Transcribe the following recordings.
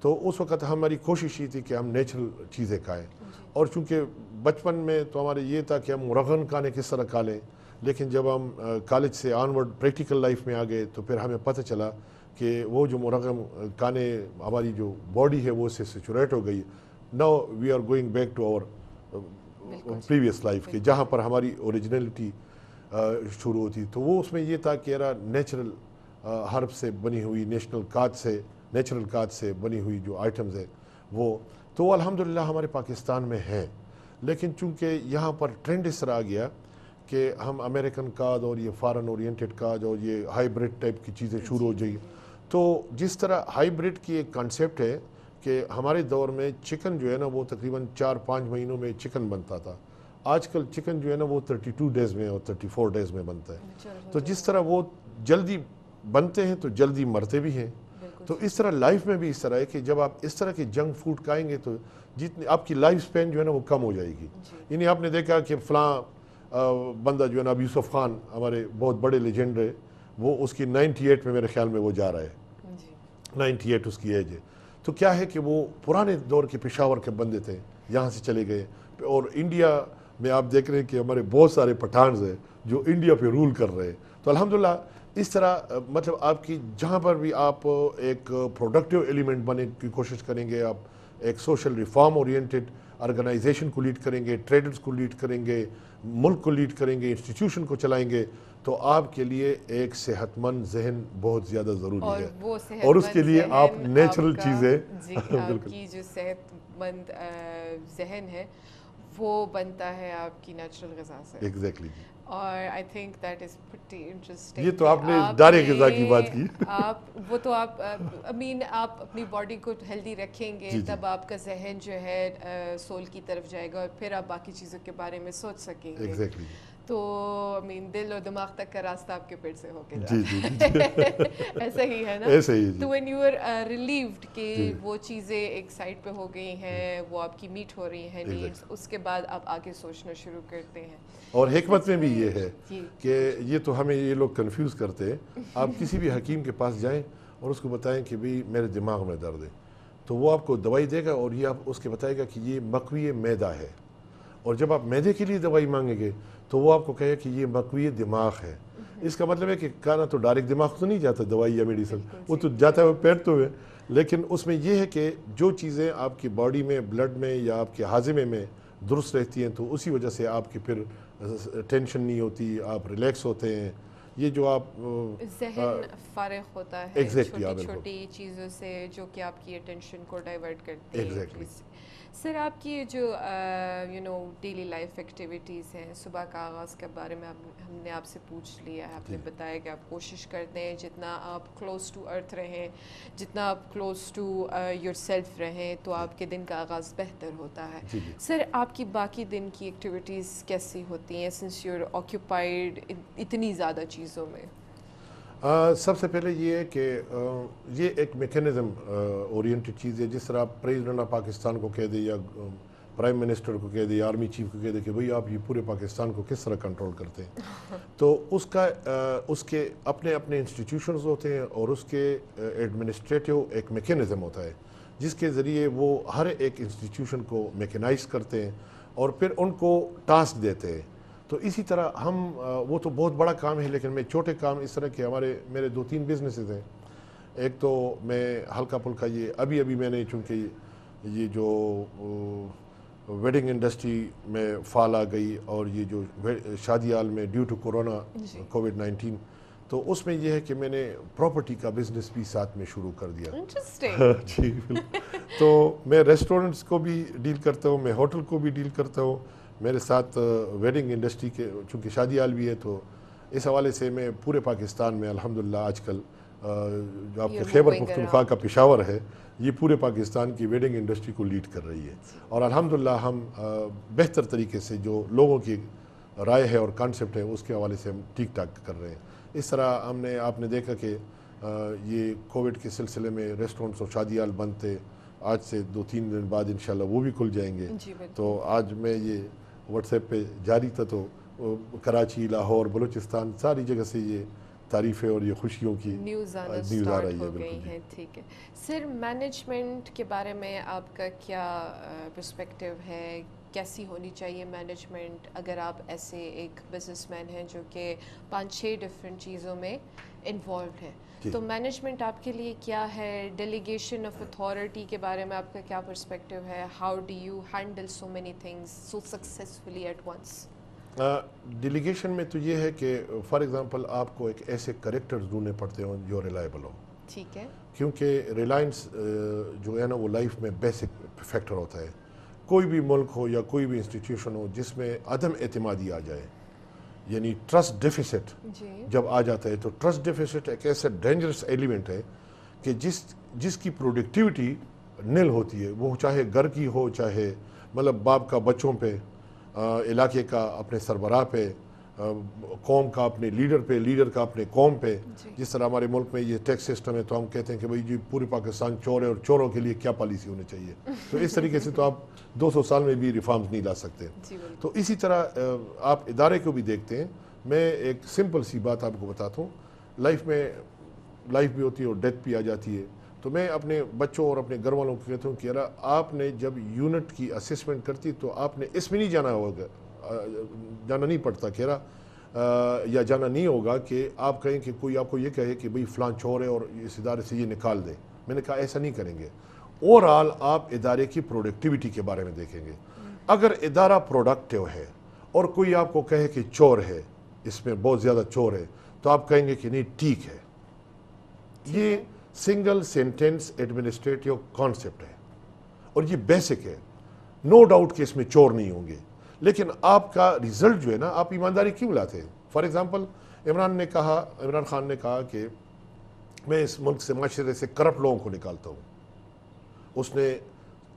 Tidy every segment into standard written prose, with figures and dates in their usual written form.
تو اس وقت ہماری کوشش یہ تھی کہ ہم نیچرل چیزیں کھائیں. اور چونکہ بچپن میں تو ہمارے یہ تھا کہ ہم مرغن کھانے کس طرح کھا لیں, لیکن جب ہم کالج سے آنورڈ پریکٹیکل لائف میں آ گئے تو پھر ہمیں پتہ چلا کہ وہ جو مرغن کھانے ہماری جو باڈی ہے وہ اس سے سیچوریٹ ہو گئی. Now we are going back to our previous life کہ جہاں پر ہماری اوریجنلٹی شروع ہوتی. تو وہ اس میں یہ تھا کہ نیچرل ہرب سے بنی ہوئی نیچرل کھاد سے بنی ہوئی جو آئٹمز ہے وہ تو الحمدللہ ہمارے پاکستان میں ہیں. لیکن چونکہ یہاں پر ٹرینڈ اس طرح آ گیا کہ ہم امریکن کھاد اور یہ فارن اورینٹڈ کھاد اور یہ ہائیبریڈ ٹائپ کی چیزیں شروع ہو جائیں. تو جس طرح ہائیبریڈ کی ایک کانسیپٹ ہے کہ ہمارے دور میں چکن جو ہے نا وہ تقریباً 4-5 مہینوں میں چکن بنتا تھا. آج کل چکن جو ہے نا وہ 32 ڈیز میں اور 34 ڈیز میں بنتا ہے. تو جس طرح وہ جلدی بنتے ہیں تو جلدی مرتے بھی ہیں. تو اس طرح لائف میں بھی اس طرح ہے کہ جب آپ اس طرح کے جنک فوڈ کھائیں گے تو جتنی آپ کی لائف سپین جو ہے نا وہ کم ہو جائے گی. یعنی آپ نے دیکھا کہ فلاں بندہ جو ہے نا اب یوسف خان ہمارے بہت بڑے لیجنڈ ہے, وہ اس کی 98 میں میرے خیال میں وہ جا رہا ہے, 98 اس کی ایج ہے. تو کیا ہے کہ وہ پرانے دور کے پشاور کے بندے تھے, یہاں سے چلے گئے. اور انڈیا میں آپ دیکھ رہے ہیں کہ ہمارے بہت سارے پٹھانز ہیں جو انڈیا پہ رول کر رہے ہیں. تو الحمدللہ اس طرح مطلب آپ کی جہاں پر بھی آپ ایک پروڈکٹیو ایلیمنٹ بننے کی کوشش کریں گے, آپ ایک سوشل ریفارم اورینٹڈ آرگنائزیشن کو لیڈ کریں گے, ٹریڈرز کو لیڈ کریں گے, ملک کو لیڈ کریں گے, انسٹیٹیوشن کو چلائیں گے, تو آپ کے لیے ایک صحت مند ذہن بہت زیادہ ضروری ہے. اور اس کے لیے آپ نیچرل چیزیں آپ کی جو صحت مند ذہن ہے وہ بنتا ہے آپ کی نیچرل غذا سے. ایگزیکٹلی. اور آئی think that is pretty interesting. یہ تو آپ نے دارے غذا کی بات کی. آپ آپ اپنی باڈی کو ہیلدی رکھیں گے تب آپ کا ذہن جو ہے سول کی طرف جائے گا اور پھر آپ باقی چیزوں کے بارے میں سوچ سکیں گے. ایگزیکٹلی. تو دل اور دماغ تک کا راستہ آپ کے پیٹ سے ہو کے ایسا ہی ہے نا. تو وین یو آر ریلیوڈ کہ وہ چیزیں ایک سائڈ پہ ہو گئی ہیں, وہ آپ کی میٹ ہو رہی ہیں نیڈس, اس کے بعد آپ آگے سوچنا شروع کرتے ہیں. اور حکمت میں بھی یہ ہے کہ یہ تو ہمیں یہ لوگ کنفیوز کرتے ہیں. آپ کسی بھی حکیم کے پاس جائیں اور اس کو بتائیں کہ بھئی میرے دماغ میں درد ہے, تو وہ آپ کو دوائی دے گا اور یہ آپ اس کے بتائے گا کہ یہ مکوی میدا ہے. اور جب آپ میدے کے لیے دوائی مانگیں گے تو وہ آپ کو کہے کہ یہ مکوی دماغ ہے. اس کا مطلب ہے کہ کھانا تو ڈائریکٹ دماغ تو نہیں جاتا دوائی یا میڈیسن, وہ تو جاتا ہے پیٹ تو ہے. لیکن اس میں یہ ہے کہ جو چیزیں آپ کی باڈی میں, بلڈ میں یا آپ کے ہاضمے میں درست رہتی ہیں تو اسی وجہ سے آپ کی پھر ٹینشن نہیں ہوتی, آپ ریلیکس ہوتے ہیں. یہ جو آپ ذہن فارغ ہوتا ہے چھوٹی چھوٹی چیزوں سے جو کہ آپ کی اٹینشن کو ڈائیورٹ کرتی ہے. سر آپ کی جو ڈیلی لائف ایکٹیویٹیز ہیں, صبح کا آغاز کے بارے میں ہم نے آپ سے پوچھ لیا ہے. آپ نے بتایا کہ آپ کوشش کرتے ہیں جتنا آپ کلوز ٹو ارتھ رہیں, جتنا آپ کلوز ٹو یور سیلف رہیں تو آپ کے دن کا آغاز بہتر ہوتا ہے. سر آپ کی باقی دن کی ایکٹیویٹیز کیسی ہوتی ہیں سنس یو آر آکیوپائڈ اتنی زیادہ چیزوں میں؟ سب سے پہلے یہ ہے کہ یہ ایک میکینزم اورینٹڈ چیز ہے. جس طرح آپ پریزیڈنٹ آف پاکستان کو کہہ دیں یا پرائم منسٹر کو کہہ دیں, آرمی چیف کو کہہ دیں کہ بھئی آپ یہ پورے پاکستان کو کس طرح کنٹرول کرتے ہیں, تو اس کے اپنے انسٹیٹیوشنز ہوتے ہیں اور اس کے ایڈمنسٹریٹو ایک میکینزم ہوتا ہے جس کے ذریعے وہ ہر ایک انسٹیٹیوشن کو میکنائز کرتے ہیں اور پھر ان کو ٹاسک دیتے ہیں. تو اسی طرح ہم وہ تو بہت بڑا کام ہے, لیکن میں چھوٹے کام اس طرح کے میرے 2-3 بزنسز ہیں. ایک تو میں ہلکا پھلکا یہ ابھی میں نے چونکہ یہ جو ویڈنگ انڈسٹری میں فال آ گئی اور یہ جو شادی ہال میں ڈیو ٹو کورونا کووڈ-19, تو اس میں یہ ہے کہ میں نے پراپرٹی کا بزنس بھی ساتھ میں شروع کر دیا. جی تو میں ریسٹورنٹس کو بھی ڈیل کرتا ہوں, میں ہوٹل کو بھی ڈیل کرتا ہوں. میرے ساتھ ویڈنگ انڈسٹری کے چونکہ شادی ہال بھی ہے, تو اس حوالے سے میں پورے پاکستان میں الحمدللہ آج کل جو آپ کے خیبر پختونخوا کا پشاور ہے, یہ پورے پاکستان کی ویڈنگ انڈسٹری کو لیڈ کر رہی ہے. اور الحمدللہ ہم بہتر طریقے سے جو لوگوں کی رائے ہے اور کانسیپٹ ہے اس کے حوالے سے ہم ٹھیک ٹھاک کر رہے ہیں. اس طرح آپ نے دیکھا کہ یہ کووڈ کے سلسلے میں ریسٹورنٹس اور شادی ہال بند تھے, آج سے 2-3 دن بعد انشاءاللہ وہ بھی کھل جائیں گے. تو آج میں یہ واٹس ایپ پہ جاری تھا, تو کراچی, لاہور, بلوچستان ساری جگہ سے یہ تعریفیں اور یہ خوشیوں کی نیوز آ رہی ہو گئی ہیں. ٹھیک ہے سر, مینجمنٹ کے بارے میں آپ کا کیا پرسپیکٹیو ہے؟ کیسی ہونی چاہیے مینجمنٹ اگر آپ ایسے ایک بزنس مین ہیں جو کہ 5-6 ڈفرینٹ چیزوں میں انوالوڈ ہیں, تو مینجمنٹ آپ کے لیے کیا ہے؟ ڈیلیگیشن آف اتھارٹی کے بارے میں آپ کا کیا پرسپیکٹیو ہے؟ How do you handle so many things so successfully at once? Delegation میں تو یہ ہے کہ فار ایگزامپل آپ کو ایک ایسے کریکٹر ڈھونڈنے پڑتے ہوں جو ریلائبل ہو. ٹھیک ہے. کیونکہ ریلائنس جو ہے نا وہ لائف میں بیسک فیکٹر ہوتا ہے. کوئی بھی ملک ہو یا کوئی بھی انسٹیٹیوشن ہو جس میں عدم اعتمادی آ جائے, یعنی ٹرسٹ ڈیفیسٹ جب آ جاتا ہے, تو ٹرسٹ ڈیفیسٹ ایک ایسا ڈینجرس ایلیمنٹ ہے کہ جس کی پروڈکٹیوٹی نل ہوتی ہے, وہ چاہے گھر کی ہو, چاہے مطلب باپ کا بچوں پہ, علاقے کا اپنے سربراہ پہ, قوم کا اپنے لیڈر پہ, لیڈر کا اپنے قوم پہ. جس طرح ہمارے ملک میں یہ ٹیکس سسٹم ہے تو ہم کہتے ہیں کہ بھئی جی پورے پاکستان چور ہے اور چوروں کے لیے کیا پالیسی ہونی چاہیے. تو اس طریقے سے تو آپ 200 سال میں بھی ریفارمز نہیں لا سکتے. تو اسی طرح آپ ادارے کو بھی دیکھتے ہیں. میں ایک سمپل سی بات آپ کو بتاتا ہوں. لائف میں لائف بھی ہوتی ہے اور ڈیتھ بھی آ جاتی ہے. تو میں اپنے بچوں اور اپنے گھر والوں کو کہتا ہوں کہ آپ نے جب یونٹ کی اسسمنٹ کرتی تو آپ نے اس میں نہیں جانا ہوگا, جانا نہیں پڑتا یا جانا نہیں ہوگا کہ آپ کہیں کہ کوئی آپ کو یہ کہے کہ بھئی فلاں چور ہے اور اس ادارے سے یہ نکال دیں. میں نے کہا ایسا نہیں کریں گے. اوورآل آپ ادارے کی پروڈکٹیوٹی کے بارے میں دیکھیں گے. اگر ادارہ پروڈکٹیو ہے اور کوئی آپ کو کہے کہ چور ہے, اس میں بہت زیادہ چور ہے, تو آپ کہیں گے کہ نہیں ٹھیک ہے. یہ سنگل سینٹینس ایڈمنسٹریٹو کانسیپٹ ہے اور یہ بیسک ہے. نو ڈاؤٹ کہ اس میں چور نہیں ہوں گے, لیکن آپ کا ریزلٹ جو ہے نا, آپ ایمانداری کیوں لاتے ہیں؟ فار ایگزامپل عمران خان نے کہا کہ میں اس ملک سے, معاشرے سے کرپٹ لوگوں کو نکالتا ہوں. اس نے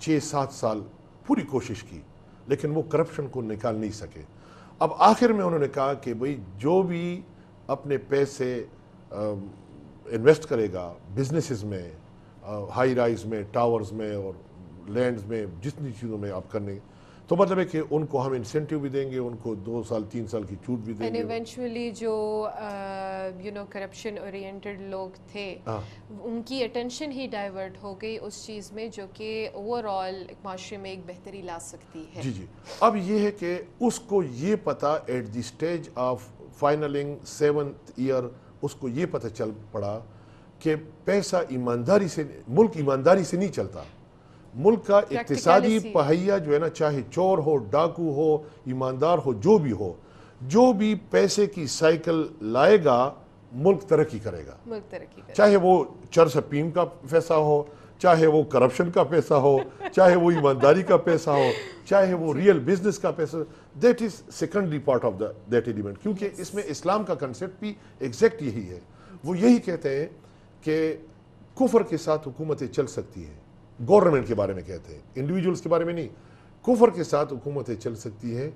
6-7 سال پوری کوشش کی لیکن وہ کرپشن کو نکال نہیں سکے. اب آخر میں انہوں نے کہا کہ بھئی جو بھی اپنے پیسے انویسٹ کرے گا بزنسز میں, ہائی رائز میں, ٹاورز میں اور لینڈز میں, جتنی چیزوں میں آپ کرنے, تو مطلب ہے کہ ان کو ہم انسینٹیو بھی دیں گے, ان کو 2 سال 3 سال کی چھوٹ بھی دیں گے. ایونچولی جو کرپشن اورینٹڈ لوگ تھے ان کی اٹینشن ہی ڈائیورٹ ہو گئی اس چیز میں جو کہ اوور آل معاشرے میں ایک بہتری لا سکتی ہے. جی. اب یہ ہے کہ اس کو یہ پتا at the stage of finaling 7th year, اس کو یہ پتہ چل پڑا کہ پیسہ ایمانداری سے, ملک ایمانداری سے نہیں چلتا. ملک کا اقتصادی پہیہ جو ہے نا, چاہے چور ہو, ڈاکو ہو, ایماندار ہو, جو بھی ہو, جو بھی پیسے کی سائیکل لائے گا ملک ترقی کرے گا. چاہے وہ چرس پیم کا پیسہ ہو, چاہے وہ کرپشن کا پیسہ ہو, چاہے وہ ایمانداری کا پیسہ ہو, چاہے وہ ریئل بزنس کا پیسہ. That is secondary part of that element, کیونکہ اس میں اسلام کا کنسیپٹ بھی ایگزیکٹ یہی ہے. وہ یہی کہتے ہیں کہ کفر کے ساتھ حکومتیں چل سکتی ہیں. گورنمنٹ کے بارے میں کہتے ہیں, انڈیویجولز کے بارے میں نہیں. کفر کے ساتھ حکومتیں چل سکتی ہیں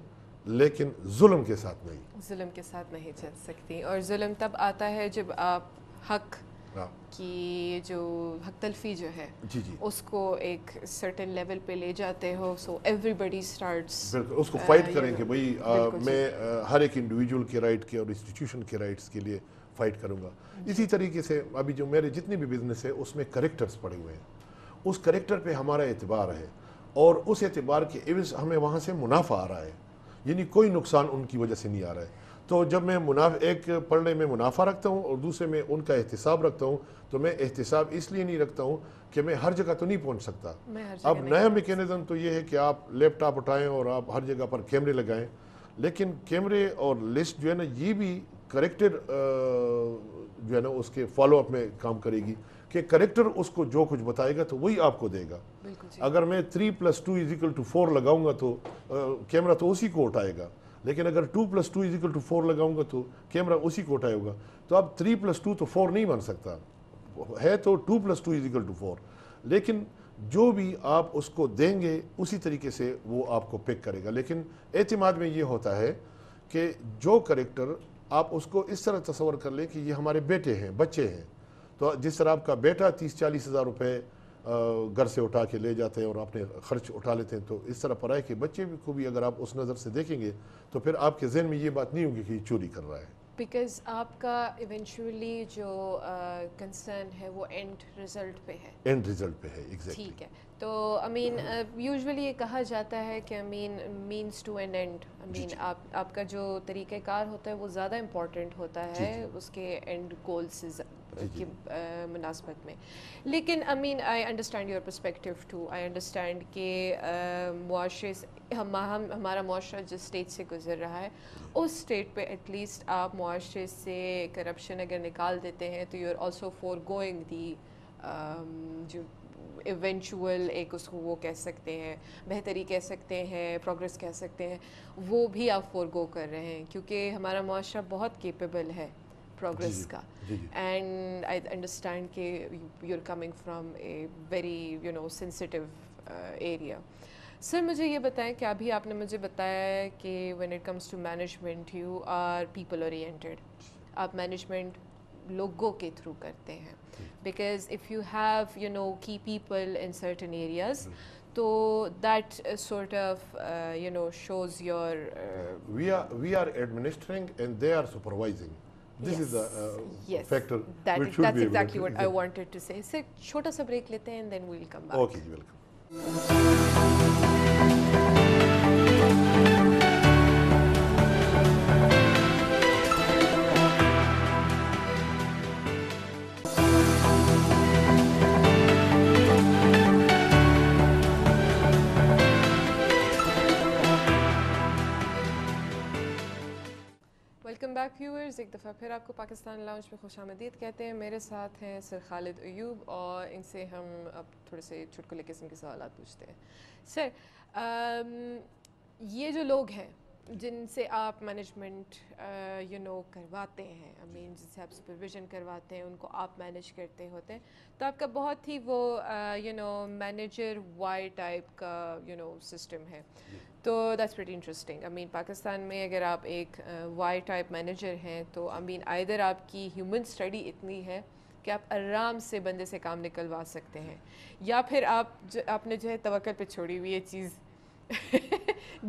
لیکن ظلم کے ساتھ نہیں. ظلم کے ساتھ نہیں چل سکتی, اور ظلم تب آتا ہے جب آپ حق کی جو حق تلفی جو ہے اس کو ایک سرٹن لیول پہ لے جاتے ہو. سو ایوری بڈی اسٹارٹس بالکل اس کو فائٹ کریں کہ بھئی میں ہر ایک انڈیویجول کے رائٹ کے اور انسٹیٹیوشن کے رائٹس کے لیے فائٹ کروں گا. اسی طریقے سے ابھی جو میرے جتنے بھی بزنس ہے اس میں کریکٹرز پڑے ہوئے ہیں. اس کریکٹر پہ ہمارا اعتبار ہے اور اس اعتبار کے عوض ہمیں وہاں سے منافع آ رہا ہے, یعنی کوئی نقصان ان کی وجہ سے نہیں آ رہا ہے. تو جب میں ایک پڑھنے میں منافع رکھتا ہوں اور دوسرے میں ان کا احتساب رکھتا ہوں, تو میں احتساب اس لیے نہیں رکھتا ہوں کہ میں ہر جگہ تو نہیں پہنچ سکتا. اب نیا میکینزم تو یہ ہے کہ آپ لیپ ٹاپ اٹھائیں اور آپ ہر جگہ پر کیمرے لگائیں, لیکن کیمرے اور لسٹ جو ہے نا یہ بھی کریکٹر جو ہے نا اس کے فالو اپ میں کام کرے گی کہ کریکٹر اس کو جو کچھ بتائے گا تو وہی آپ کو دے گا. اگر میں 3+2=4 لگاؤں گا تو کیمرہ تو اسی کو اٹھائے گا, لیکن اگر 2+2=4 لگاؤں گا تو کیمرہ اسی کو اٹھائے گا. تو اب 3+2 تو 4 نہیں بن سکتا ہے, تو 2+2=4, لیکن جو بھی آپ اس کو دیں گے اسی طریقے سے وہ آپ کو پک کرے گا. لیکن اعتماد میں یہ ہوتا ہے کہ جو کریکٹر آپ اس کو اس طرح تصور کر لیں کہ یہ ہمارے بیٹے ہیں, بچے ہیں. تو جس طرح آپ کا بیٹا 30-40 ہزار روپے گھر سے اٹھا کے لے جاتے ہیں اور اپنے خرچ اٹھا لیتے ہیں, تو اس طرح پڑھائے کہ بچے کو بھی اگر آپ اس نظر سے دیکھیں گے تو پھر آپ کے ذہن میں یہ بات نہیں ہوگی کہ یہ چوری کر رہا ہے. بیکاز آپ کا ایونچولی جو کنسرن ہے وہ اینڈ رزلٹ پہ ہے. اینڈ رزلٹ پہ ہے ایگزیکٹلی. ٹھیک ہے. تو آئی مین یوزولی یہ کہا جاتا ہے کہ I main means to N and. آئی مین آپ کا جو طریقہ کار ہوتا ہے وہ زیادہ امپورٹنٹ ہوتا ہے اس کے اینڈ گول سے کی مناسبت میں. لیکن I mean I understand your perspective too. I understand کہ معاشرے سے ہمارا معاشرہ جس اسٹیج سے گزر رہا ہے اس اسٹیٹ پہ ایٹ لیسٹ آپ معاشرے سے کرپشن اگر نکال دیتے ہیں تو you are also foregoing the جو ایونچول ایک اس کو وہ کہہ سکتے ہیں بہتری کہہ سکتے ہیں پروگریس کہہ سکتے ہیں وہ بھی آپ فور گو کر رہے ہیں کیونکہ ہمارا معاشرہ بہت کیپیبل ہے پروگریس کا. اینڈ آئی انڈرسٹینڈ کہ you are coming from a very sensitive area. Sir مجھے یہ بتائیں کہ ابھی آپ نے مجھے بتایا ہے کہ when it comes to management you are people oriented. آپ مینجمنٹ لوگوں کے تھرو کرتے ہیں because of you have key people in certain areas تو that sort of shows your we are administering and they are supervising. This is the factor which should that's be exactly what I wanted to say. سر چھوٹا سا break لیتے ہیں and then we'll come back. Okay, welcome. Welcome back viewers. ایک دفعہ پھر آپ کو Pakistan lounge میں خوش آمدید کہتے ہیں. میرے ساتھ ہیں سر خالد ایوب اور ان سے ہم اب تھوڑے سے چٹکلے قسم کے سوالات پوچھتے ہیں. سر یہ جو لوگ ہیں جن سے آپ مینجمنٹ کرواتے ہیں آئی مین جن سے آپ سپرویژن کرواتے ہیں ان کو آپ مینیج کرتے ہوتے ہیں تو آپ کا بہت ہی وہ مینیجر وائی ٹائپ کا سسٹم ہے. تو دیٹس ویری انٹرسٹنگ. آئی مین پاکستان میں اگر آپ ایک وائی ٹائپ مینیجر ہیں تو آئی مین آئدر آپ کی ہیومن اسٹڈی اتنی ہے کہ آپ آرام سے بندے سے کام نکلوا سکتے ہیں یا پھر آپ نے جو ہے توکل پہ چھوڑی ہوئی یہ چیز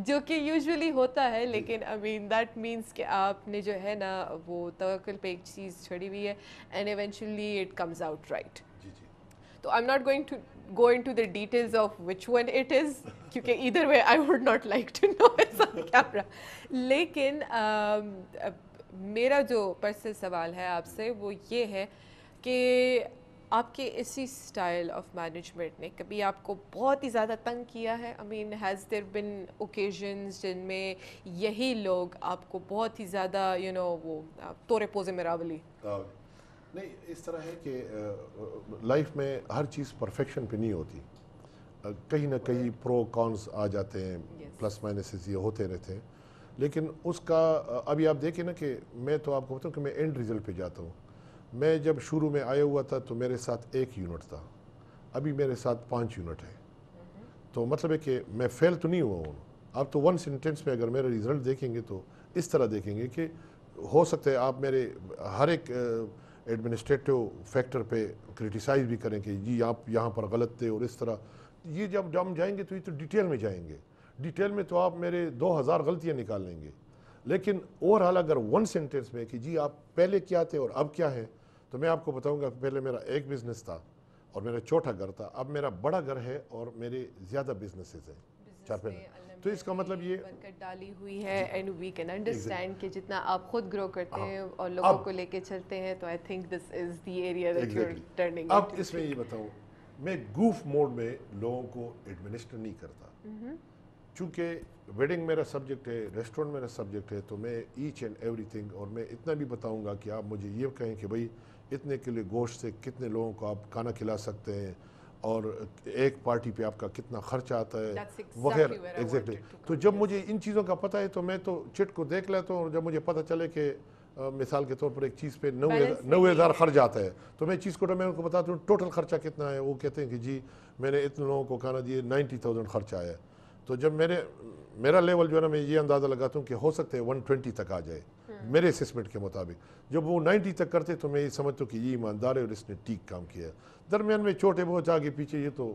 جو کہ یوزولی ہوتا ہے. لیکن آئی مین دیٹ مینس کہ آپ نے جو ہے نا وہ توکل پہ ایک چیز چھوڑی ہوئی ہے and eventually it comes out right. تو I am not going to go into the details of which one it is کیونکہ either way I would not like to know it's on camera. لیکن میرا جو personal سوال ہے آپ سے وہ یہ ہے کہ آپ کے اسی اسٹائل آف مینجمنٹ نے کبھی آپ کو بہت ہی زیادہ تنگ کیا ہے؟ I main has there bin occasions جن میں یہی لوگ آپ کو بہت ہی زیادہ وہ تورے پوزے میں راولی؟ نہیں، اس طرح ہے کہ لائف میں ہر چیز پرفیکشن پہ نہیں ہوتی. کہیں نہ کہیں پرو کونس آ جاتے ہیں، پلس مائنسز یہ ہوتے رہتے ہیں. لیکن اس کا ابھی آپ دیکھیں نا کہ میں تو آپ کو بتاؤں کہ میں اینڈ ریزلٹ پہ جاتا ہوں. میں جب شروع میں آیا ہوا تھا تو میرے ساتھ 1 یونٹ تھا، ابھی میرے ساتھ 5 یونٹ ہے. تو مطلب ہے کہ میں فیل تو نہیں ہوا ہوں. آپ تو 1 سینٹینس میں اگر میرا ریزلٹ دیکھیں گے تو اس طرح دیکھیں گے کہ ہو سکتا ہے آپ میرے ہر ایک ایڈمنسٹریٹو فیکٹر پہ کرٹیسائز بھی کریں کہ جی آپ یہاں پر غلط تھے اور اس طرح. یہ جب ہم جائیں گے تو یہ تو ڈیٹیل میں جائیں گے. ڈیٹیل میں تو آپ میرے 2000 غلطیاں نکال لیں گے. لیکن اوور آل اگر 1 سینٹینس میں کہ جی آپ پہلے کیا تھے اور اب کیا ہے، تو میں آپ کو بتاؤں گا پہلے میرا ایک بزنس تھا اور میرا چھوٹا گھر تھا. اب میرا بڑا گھر ہے اور میرے زیادہ بزنسز ہیں. تو اس کا مطلب یہ برکت ڈالی ہوئی ہے اینڈ وی کین انڈرسٹینڈ کہ جتنا آپ خود گرو کرتے ہیں اور لوگوں کو لے کے چلتے ہیں تو I think this is the area that you are turning. اب اس میں یہ بتاؤں میں گوف موڈ میں لوگوں کو ایڈمنسٹر نہیں کرتا. چونکہ ویڈنگ میرا سبجیکٹ ہے، ریسٹورینٹ میرا سبجیکٹ ہے، تو میں ایچ اینڈ ایوری تھنگ اور میں اتنا بھی بتاؤں گا کہ آپ مجھے یہ کہیں کہ بھائی اتنے کلو گوشت سے کتنے لوگوں کو آپ کھانا کھلا سکتے ہیں اور ایک پارٹی پہ آپ کا کتنا خرچہ آتا ہے وغیرہ. ایگزیکٹلی. تو جب مجھے ان چیزوں کا پتہ ہے تو میں تو چٹ کو دیکھ لیتا ہوں. اور جب مجھے پتہ چلے کہ مثال کے طور پر ایک چیز پہ 90,000 خرچ آتا ہے تو میں چیز کو میں ان کو بتاتا ہوں ٹوٹل خرچہ کتنا ہے. وہ کہتے ہیں کہ جی میں نے اتنے لوگوں کو کھانا دیے 90,000 خرچہ آیا ہے. تو جب میرا لیول جو ہے نا میں یہ اندازہ لگاتا ہوں کہ ہو سکتا ہے 120 تک آ جائے میرے اسسمنٹ کے مطابق. جب وہ 90 تک کرتے تو میں یہ سمجھتا ہوں کہ یہ ایماندار ہے اور اس نے ٹھیک کام کیا ہے. درمیان میں چھوٹے بہت آگے پیچھے یہ تو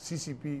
CCP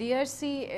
DRC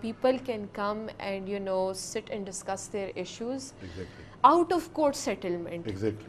people can come and sit and discuss their issues out of court settlement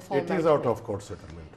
format. It is out of court settlement.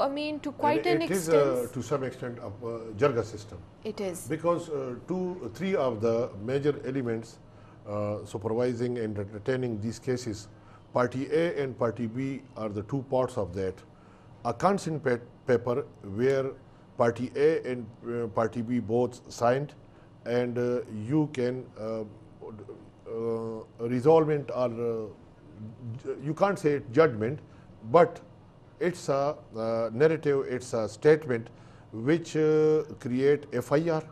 I mean to quite an extent. It is to some extent a jargon system. It is. Because 2-3 of the major elements supervising and entertaining these cases, Party A and Party B are the two parts of that. A consent paper where Party A and Party B both signed, and you can resolve it, or you can't say it judgment, but it's a narrative, it's a statement which create FIR,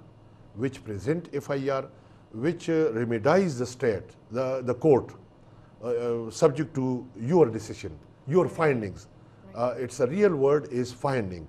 which present FIR, which remedies the state, the court, subject to your decision, your findings. It's a real word is finding.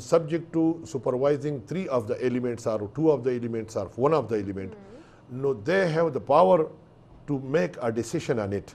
subject to supervising 3 of the elements or 2 of the elements or 1 of the element, no, they have the power to make a decision on it.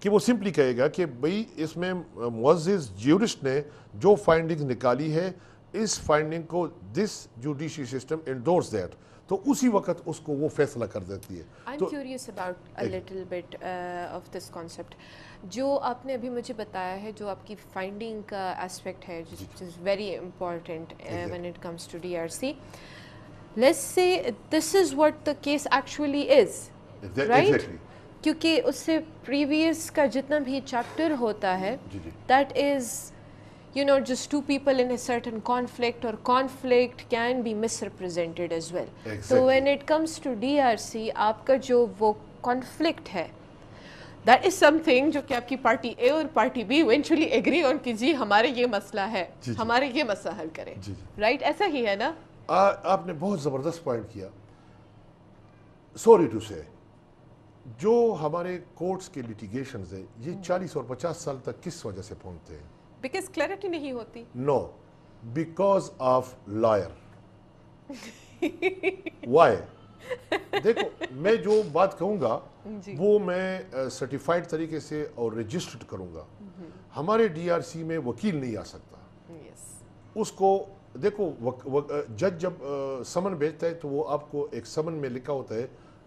کہ وہ simply کہے گا کہ بھئی اس میں معزز jurist نے جو finding نکالی ہے اس فائنڈنگ کو دس جوڈیشری سسٹم انڈورس دیٹ, تو اسی وقت اس کو وہ فیصلہ کر دیتی ہے. I'm curious about a little bit of this concept. جو آپ نے ابھی مجھے بتایا ہے, جو آپ کی فائنڈنگ کا اسپیکٹ ہے, which is very important when it comes to DRC. Let's say this is what the case actually is, right? Exactly. کیونکہ اس سے پریویس کا جتنا بھی چیپٹر ہوتا ہے, that is just two people in a certain conflict, or conflict can be misrepresented as well. So when it comes to DRC, آپ کا جو وہ conflict ہے, that is something جو کہ آپ کی پارٹی اے اور party B eventually agree on کہ جی ہمارے یہ مسئلہ ہے, ہمارے یہ مسئلہ حل کریں, right? ایسا ہی ہے نا؟ آپ نے بہت زبردست پوائنٹ کیا. سوری ٹو سے جو ہمارے کورٹس کے لیٹیگیشنز ہیں یہ 40 اور 50 سال تک کس وجہ سے پہنچتے ہیں؟ بیکاز کلیئرٹی نہیں ہوتی. نو, بیکاز آف لائر. وائی؟ دیکھو میں جو بات کہوں گا وہ میں سرٹیفائڈ طریقے سے اور رجسٹرڈ کروں گا. ہمارے ڈی آر سی میں وکیل نہیں آ سکتا. اس کو دیکھو جج جب سمن بھیجتا ہے تو وہ آپ کو ایک سمن میں لکھا ہوتا ہے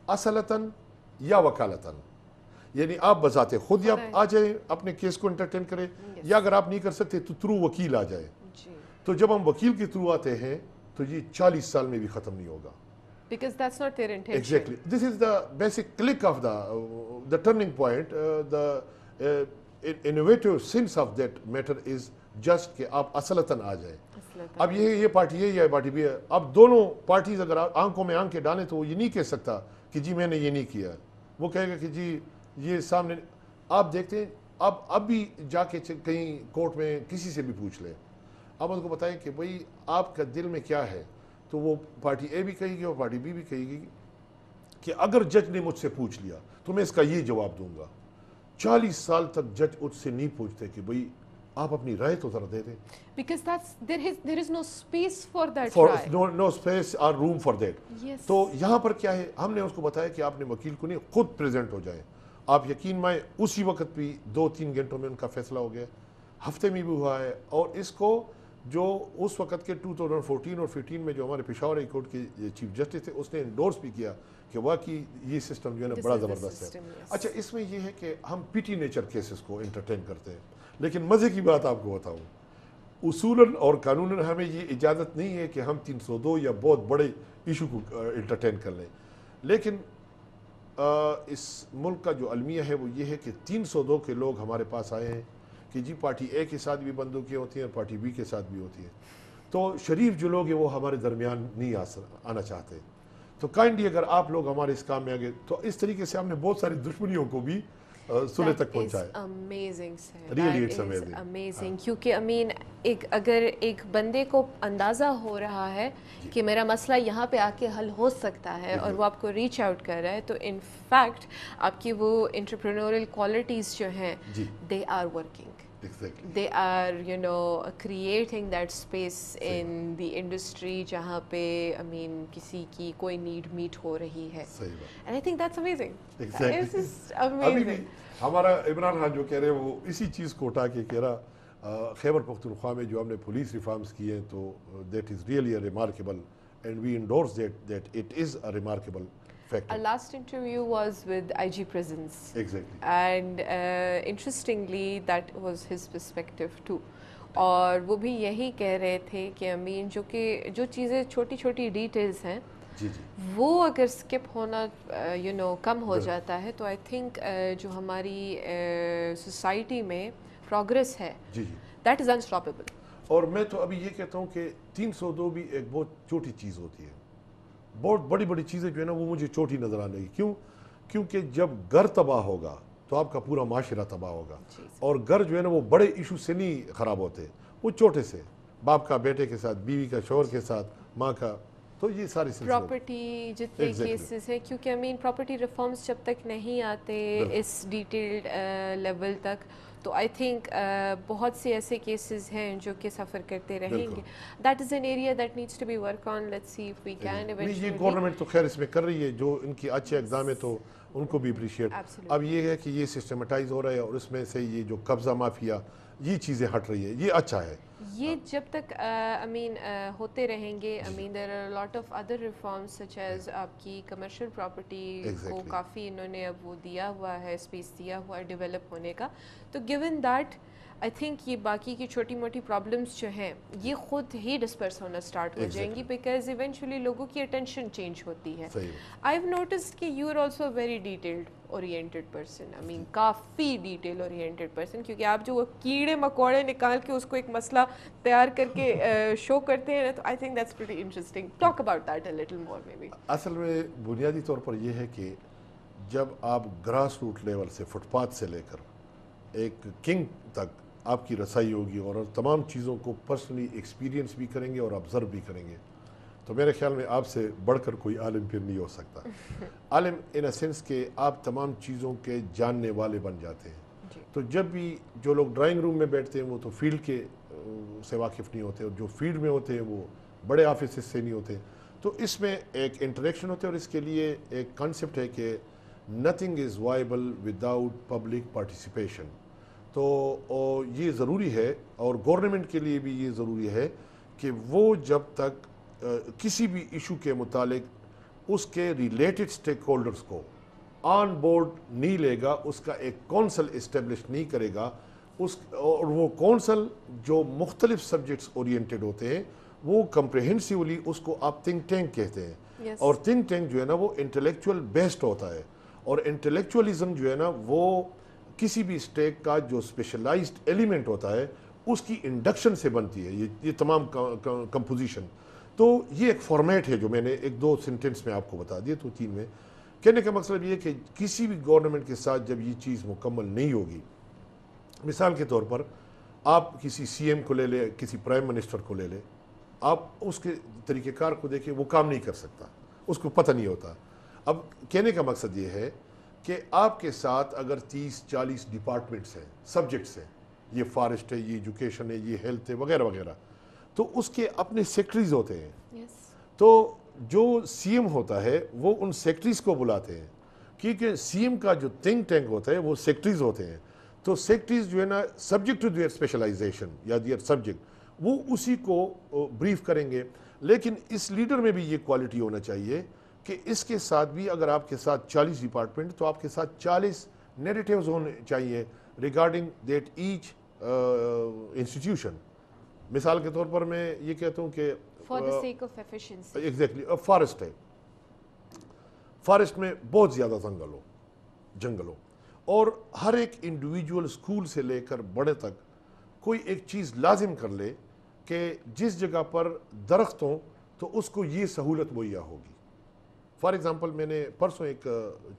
اصلتاً یا وکالتاً, یعنی آپ بذات خود یا آ جائیں اپنے کیس کو انٹرٹین کریں, یا اگر آپ نہیں کر سکتے تو تھرو وکیل آ جائے. تو جب ہم وکیل کے تھرو آتے ہیں تو یہ 40 سال میں بھی ختم نہیں ہوگا. Because that's not their intention. Exactly. This is the basic click of the turning point. The innovative sense of that matter is just کہ آپ اصلتاً آ جائیں. اب یہ پارٹی ہے یا پارٹی بھی ہے, اب دونوں پارٹیز اگر آنکھوں میں آنکھیں ڈالیں تو وہ یہ نہیں کہہ سکتا کہ جی میں نے یہ نہیں کیا. وہ کہے گا کہ جی یہ سامنے آپ دیکھتے ہیں. اب بھی جا کے کہیں کورٹ میں کسی سے بھی پوچھ لیں, آپ ان کو بتائیں کہ بھئی آپ کا دل میں کیا ہے, تو وہ پارٹی اے بھی کہے گی اور پارٹی بی بھی کہے گی کہ اگر جج نے مجھ سے پوچھ لیا تو میں اس کا یہ جواب دوں گا. 40 سال تک جج اس سے نہیں پوچھتے کہ بھئی آپ اپنی رائے تو ذرا دے دیں. Because there is no space for that try. No space or room for that. تو یہاں پر کیا ہے, ہم نے اس کو بتایا کہ آپ نے وکیل کو نہیں خود پریزنٹ ہو جائیں. آپ یقین مائیں اسی وقت بھی 2-3 گھنٹوں میں ان کا فیصلہ ہو گیا, ہفتے میں بھی ہوا ہے. اور اس کو جو اس وقت کے 2014 اور 15 میں جو ہمارے پشاور ہائی کورٹ کے چیف جسٹس تھے اس نے انڈورس بھی کیا کہ واقعی یہ سسٹم جو ہے نا بڑا زبردست ہے. اچھا اس میں یہ ہے کہ ہم پیٹی نیچر کیسز کو انٹرٹین کرتے ہیں, لیکن مزے کی بات آپ کو بتاؤں, اصولاً اور قانوناً ہمیں یہ اجازت نہیں ہے کہ ہم 302 یا بہت بڑے ایشو کو انٹرٹین کر لیں. لیکن اس ملک کا جو المیہ ہے وہ یہ ہے کہ 302 کے لوگ ہمارے پاس آئے ہیں کہ جی پارٹی اے کے ساتھ بھی بندوقیں ہوتی ہیں اور پارٹی بی کے ساتھ بھی ہوتی ہیں, تو شریف جو لوگ ہیں وہ ہمارے درمیان نہیں آنا چاہتے. تو کائنڈلی اگر آپ لوگ ہمارے اس کام میں آگے, تو اس طریقے سے ہم نے بہت ساری دشمنیوں کو بھی سلح تک پہنچایا. Really it's amazing. کیونکہ اگر ایک بندے کو اندازہ ہو رہا ہے کہ میرا مسئلہ یہاں پہ آ کے حل ہو سکتا ہے اور وہ آپ کو ریچ آؤٹ کر رہا ہے, تو ان فیکٹ آپ کی وہ انٹرپرینورل کوالٹیز جو ہیں they are working. They are creating that space in the industry جہاں پہ کسی کی کوئی نیڈ میٹ ہو رہی ہے. And I think that's amazing. This is amazing. ہمارا عمران خان جو کہہ رہے ہیں وہ اسی چیز کو اٹھا کے کہہ رہا, خیبر پختونخوا میں جو ہم نے پولیس ریفارمز کیے ہیں تو that is really a remarkable and we endorse that it is a remarkable factor. Our last interview was with IG Prisons. Exactly. And interestingly that was his perspective too. اور وہ بھی یہی کہہ رہے تھے کہ جو چیزیں چھوٹی چھوٹی ڈیٹیلز ہیں وہ اگر سکپ ہونا کم ہو جاتا ہے تو آئی تھنک جو ہماری سوسائٹی میں پروگریس ہے دیٹ از انسٹاپیبل. اور میں تو ابھی یہ کہتا ہوں کہ 302 بھی ایک بہت چھوٹی چیز ہوتی ہے. بہت بڑی بڑی چیزیں جو ہے نا وہ مجھے چھوٹی نظر آنے لگی. کیوں؟ کیونکہ جب گھر تباہ ہوگا تو آپ کا پورا معاشرہ تباہ ہوگا. اور گھر جو ہے نا وہ بڑے ایشو سے نہیں خراب ہوتے, وہ چھوٹے سے, باپ کا بیٹے کے ساتھ, بیوی کا شوہر کے ساتھ, ماں کا, تو یہ ساری پراپرٹی جتنے کیسز ہیں, کیونکہ پراپرٹی ریفارمز جب تک نہیں آتے اس ڈیٹیلڈ لیول تک, تو آئی تھنک بہت سے ایسے کیسز ہیں جو کہ سفر کرتے رہیں گے. That is an area that needs to be work on. Let's see if we can eventually. یہ گورنمنٹ تو خیر اس میں کر رہی ہے, جو ان کی اچھے اقدام ہے تو ان کو بھی اپریشیٹ. اب یہ ہے کہ یہ سسٹمٹائز ہو رہا ہے اور اس میں سے یہ جو قبضہ مافیا یہ چیزیں ہٹ رہی ہے, یہ اچھا ہے. یہ جب تک ہوتے رہیں گے, there are a lot of other reforms such as آپ کی کمرشل پراپرٹی کو کافی انہوں نے اب وہ دیا ہوا ہے, اسپیس دیا ہوا ہے ڈیولپ ہونے کا. تو given that آئی تھنک یہ باقی کی چھوٹی موٹی پرابلمس جو ہیں یہ خود ہی ڈسپرس ہونا اسٹارٹ ہو جائیں گی, بیکاز ایونچولی لوگوں کی اٹینشن چینج ہوتی ہے. آئی ہیو نوٹسڈ کہ you are also very detailed oriented person, کافی ڈیٹیل اورینٹیڈ پرسن, کیونکہ آپ جو وہ کیڑے مکوڑے نکال کے اس کو ایک مسئلہ تیار کر کے شو کرتے ہیں, تو I think that's pretty interesting. Talk about that a little more maybe. اصل میں بنیادی طور پر یہ ہے کہ جب آپ گراس روٹ لیول سے, فٹ پاتھ سے لے کر ایک کنگ تک آپ کی رسائی ہوگی اور تمام چیزوں کو پرسنلی ایکسپیرینس بھی کریں گے اور آبزرو بھی کریں گے, تو میرے خیال میں آپ سے بڑھ کر کوئی عالم پھر نہیں ہو سکتا. عالم ان اے سینس کہ آپ تمام چیزوں کے جاننے والے بن جاتے ہیں. تو جب بھی جو لوگ ڈرائنگ روم میں بیٹھتے ہیں وہ تو فیلڈ کے سے واقف نہیں ہوتے, اور جو فیلڈ میں ہوتے ہیں وہ بڑے آفیسز سے نہیں ہوتے. تو اس میں ایک انٹریکشن ہوتے ہے, اور اس کے لیے ایک کانسیپٹ ہے کہ nothing is viable without public participation. تو یہ ضروری ہے, اور گورنمنٹ کے لیے بھی یہ ضروری ہے کہ وہ جب تک کسی بھی ایشو کے متعلق اس کے ریلیٹڈ سٹیک ہولڈرز کو آن بورڈ نہیں لے گا, اس کا ایک کونسل اسٹیبلش نہیں کرے گا, اور وہ کونسل جو مختلف سبجیکٹس اورینٹیڈ ہوتے ہیں وہ کمپریہنسیولی اس کو آپ تھنک ٹینک کہتے ہیں. اور تھنک ٹینک جو ہے نا وہ انٹلیکچوئل بیسڈ ہوتا ہے, اور انٹلیکچوئلزم جو ہے نا وہ کسی بھی اسٹیک کا جو اسپیشلائزڈ ایلیمنٹ ہوتا ہے اس کی انڈکشن سے بنتی ہے یہ تمام کمپوزیشن. تو یہ ایک فارمیٹ ہے جو میں نے ایک دو سینٹنس میں آپ کو بتا دیا. تو تین میں کہنے کا مقصد یہ کہ کسی بھی گورنمنٹ کے ساتھ جب یہ چیز مکمل نہیں ہوگی, مثال کے طور پر آپ کسی سی ایم کو لے لیں, کسی پرائم منسٹر کو لے لیں, آپ اس کے طریقہ کار کو دیکھیں, وہ کام نہیں کر سکتا, اس کو پتہ نہیں ہوتا. اب کہنے کا مقصد یہ ہے کہ آپ کے ساتھ اگر 30-40 ڈپارٹمنٹس ہیں, سبجیکٹس ہیں, یہ فارسٹ ہے, یہ ایجوکیشن ہے, یہ ہیلتھ ہے, وغیرہ وغیرہ, تو اس کے اپنے سیکٹریز ہوتے ہیں. تو جو سی ایم ہوتا ہے وہ ان سیکٹریز کو بلاتے ہیں, کیونکہ سی ایم کا جو تھنک ٹینک ہوتا ہے وہ سیکٹریز ہوتے ہیں. تو سیکٹریز جو ہے نا سبجیکٹ ٹو دیئر اسپیشلائزیشن یا دیئر سبجیکٹ, وہ اسی کو بریف کریں گے. لیکن اس لیڈر میں بھی یہ کوالٹی ہونا چاہیے کہ اس کے ساتھ بھی اگر آپ کے ساتھ 40 ڈپارٹمنٹ, تو آپ کے ساتھ 40 نیریٹیوز ہونے چاہیے ریگارڈنگ دیٹ ایچ انسٹیٹیوشن. مثال کے طور پر میں یہ کہتا ہوں کہ for the sake of efficiency, exactly forest ہے, فارسٹ میں بہت زیادہ جنگل ہو, اور ہر ایک انڈیویجول اسکول سے لے کر بڑے تک کوئی ایک چیز لازم کر لے کہ جس جگہ پر درخت ہوں تو اس کو یہ سہولت مہیا ہوگی. فار ایگزامپل میں نے پرسوں ایک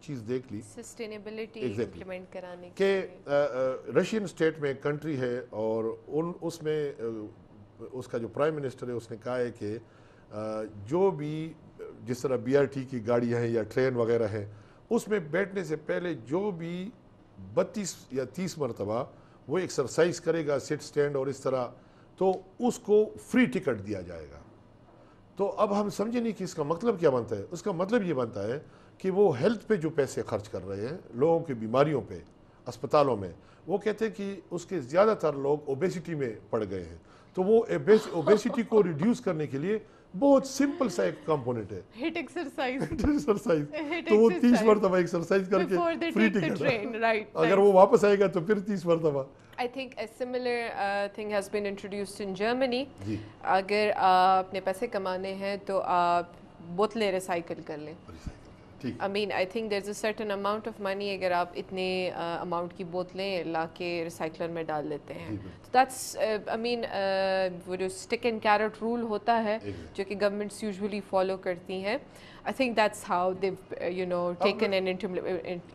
چیز دیکھ لی, سسٹینیبلٹی امپلیمنٹ کرانے کہ رشین اسٹیٹ میں ایک کنٹری ہے, اور اس میں اس کا جو پرائم منسٹر ہے اس نے کہا ہے کہ جو بھی جس طرح BRT کی گاڑیاں ہیں یا ٹرین وغیرہ ہیں, اس میں بیٹھنے سے پہلے جو بھی 32 یا 30 مرتبہ وہ ایکسرسائز کرے گا, سٹ سٹینڈ اور اس طرح, تو اس کو فری ٹکٹ دیا جائے گا. تو اب ہم سمجھے نہیں کہ اس کا مطلب کیا بنتا ہے. اس کا مطلب یہ بنتا ہے کہ وہ ہیلتھ پہ جو پیسے خرچ کر رہے ہیں, لوگوں کی بیماریوں پہ اسپتالوں میں, وہ کہتے ہیں کہ اس کے زیادہ تر لوگ اوبیسٹی میں پڑ گئے ہیں. تو وہ اوبیسٹی کو ریڈیوس کرنے کے لیے بہت سمپل سا ایک کمپوننٹ ہے, ہٹ ایکسرسائز. تو وہ 30 مرتبہ ایکسرسائز کر کے فری ٹکٹ, اگر وہ واپس آئے گا تو پھر 30 مرتبہ. I think a similar thing has been introduced in Germany. اگر آپ نے پیسے کمانے ہیں تو آپ بوتلیں ریسائکل کر لیں. I mean, I think there's a certain amount of money اگر آپ اتنے اماؤنٹ کی بوتلیں لا کے ریسائکلر میں ڈال لیتے ہیں. That's, I mean, وہ جو stick and carrot rule ہوتا ہے جو کہ گورنمنٹس یوزولی فالو کرتی ہیں, I think that's how they've, you know, taken an